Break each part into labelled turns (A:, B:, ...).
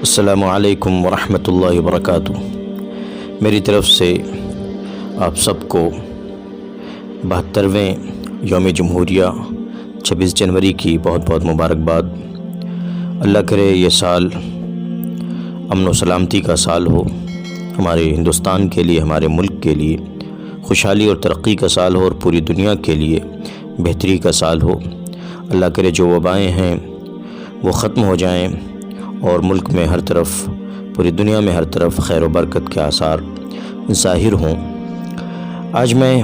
A: السلام علیکم ورحمۃ اللہ وبرکاتہ۔ میری طرف سے آپ سب کو 72ویں یوم جمہوریہ 26 جنوری کی بہت بہت مبارکباد۔ اللہ کرے یہ سال امن و سلامتی کا سال ہو، ہمارے ہندوستان کے لیے، ہمارے ملک کے لیے خوشحالی اور ترقی کا سال ہو، اور پوری دنیا کے لیے بہتری کا سال ہو۔ اللہ کرے جو وبائیں ہیں وہ ختم ہو جائیں اور ملک میں ہر طرف، پوری دنیا میں ہر طرف خیر و برکت کے آثار ظاہر ہوں۔ آج میں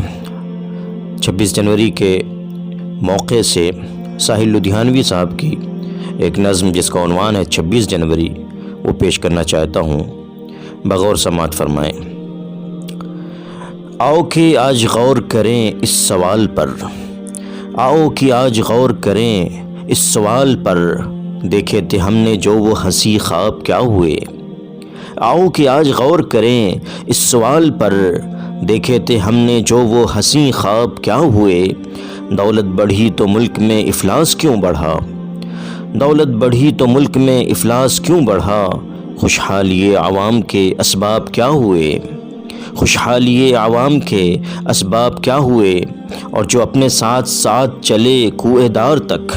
A: 26 جنوری کے موقع سے ساحل لدھیانوی صاحب کی ایک نظم جس کا عنوان ہے 26 جنوری وہ پیش کرنا چاہتا ہوں، بغور سماعت فرمائیں۔ آؤ کہ آج غور کریں اس سوال پر، آؤ کہ آج غور کریں اس سوال پر، دیکھے تھے ہم نے جو وہ ہنسی خواب کیا ہوئے۔ آؤ کہ آج غور کریں اس سوال پر، دیکھے تھے ہم نے جو وہ ہنسی خواب کیا ہوئے۔ دولت بڑھی تو ملک میں افلاس کیوں بڑھا، دولت بڑھی تو ملک میں افلاس کیوں بڑھا۔ خوشحالی عوام کے اسباب کیا ہوئے، خوشحالی عوام کے اسباب کیا ہوئے۔ اور جو اپنے ساتھ ساتھ چلے کوہ دار تک،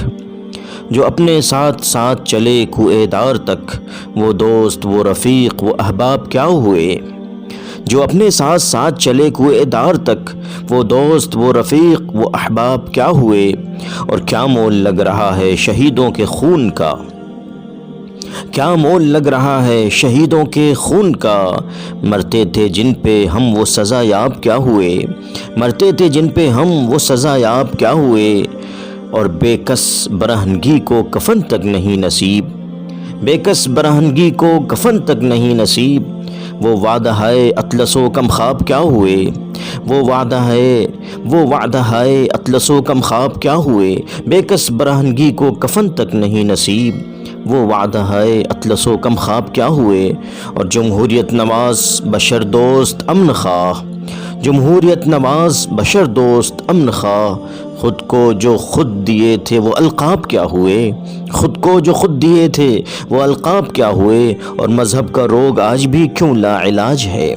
A: جو اپنے ساتھ ساتھ چلے کوہ دار تک، وہ دوست وہ رفیق وہ احباب کیا ہوئے۔ جو اپنے ساتھ ساتھ چلے کوہ دار تک، وہ دوست وہ رفیق وہ احباب کیا ہوئے۔ اور کیا مول لگ رہا ہے شہیدوں کے خون کا، کیا مول لگ رہا ہے شہیدوں کے خون کا۔ مرتے تھے جن پہ ہم وہ سزا یاب کیا ہوئے، مرتے تھے جن پہ ہم وہ سزا یاب کیا ہوئے۔ اور بے کس برہنگی کو کفن تک نہیں نصیب، بے کس برہنگی کو کفن تک نہیں نصیب۔ وہ وعدہ ہے اطلس و کم خواب کیا ہوئے، وہ وعدہ ہے، وہ وعدہ ہے اطلس و کم خواب کیا ہوئے۔ بے کس برہنگی کو کفن تک نہیں نصیب، وہ وعدہ ہے اطلس و کم خواب کیا ہوئے۔ اور جمہوریت نواز بشر دوست امن خواہ، جمہوریت نواز بشر دوست امن خواہ۔ خود کو جو خود دیے تھے وہ القاب کیا ہوئے، خود کو جو خود دیے تھے وہ القاب کیا ہوئے۔ اور مذہب کا روگ آج بھی کیوں لا علاج ہے،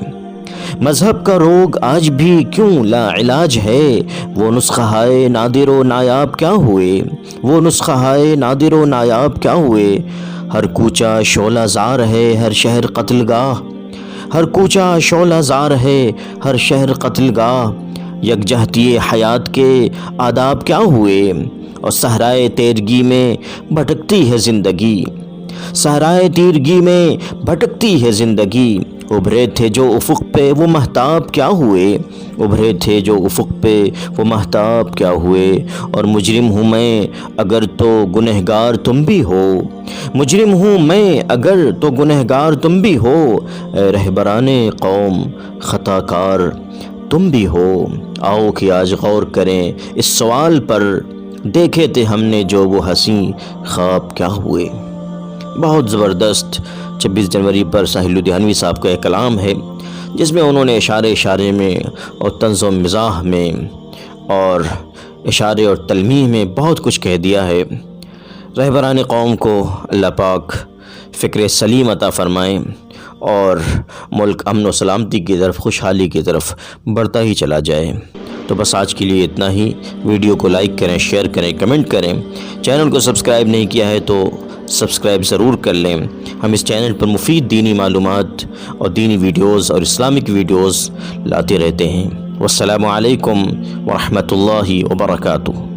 A: مذہب کا روگ آج بھی کیوں لا علاج ہے۔ وہ نسخہ ہائے نادر و نایاب کیا ہوئے، وہ نسخہ ہائے نادر و نایاب کیا ہوئے۔ ہر کوچہ شعلہ زار ہے ہر شہر قتل گاہ، ہر کوچہ شعلہ زار ہے ہر شہر قتل گاہ۔ یکجہتی حیات کے آداب کیا ہوئے، اور صحرائے تیرگی میں بھٹکتی ہے زندگی، صحرائے تیرگی میں بھٹکتی ہے زندگی۔ ابھرے تھے جو افق پہ وہ مہتاب کیا ہوئے، ابھرے تھے جو افق پہ وہ مہتاب کیا ہوئے۔ اور مجرم ہوں میں اگر تو گنہگار تم بھی ہو، مجرم ہوں میں اگر تو گنہگار تم بھی ہو۔ اے رہبران قوم خطا کار تم بھی ہو۔ آؤ کہ آج غور کریں اس سوال پر، دیکھے تھے ہم نے جو وہ حسین خواب کیا ہوئے۔ بہت زبردست 26 جنوری پر ساحل لدھیانوی صاحب کا ایک کلام ہے جس میں انہوں نے اشارے اشارے میں اور طنز و مزاح میں اور اشارے اور تلمیح میں بہت کچھ کہہ دیا ہے۔ رہبران قوم کو اللہ پاک فکر سلیم عطا فرمائیں اور ملک امن و سلامتی کی طرف، خوشحالی کی طرف بڑھتا ہی چلا جائے۔ تو بس آج کے لیے اتنا ہی۔ ویڈیو کو لائک کریں، شیئر کریں، کمنٹ کریں۔ چینل کو سبسکرائب نہیں کیا ہے تو سبسکرائب ضرور کر لیں۔ ہم اس چینل پر مفید دینی معلومات اور دینی ویڈیوز اور اسلامک ویڈیوز لاتے رہتے ہیں۔ والسلام علیکم ورحمۃ اللہ وبرکاتہ۔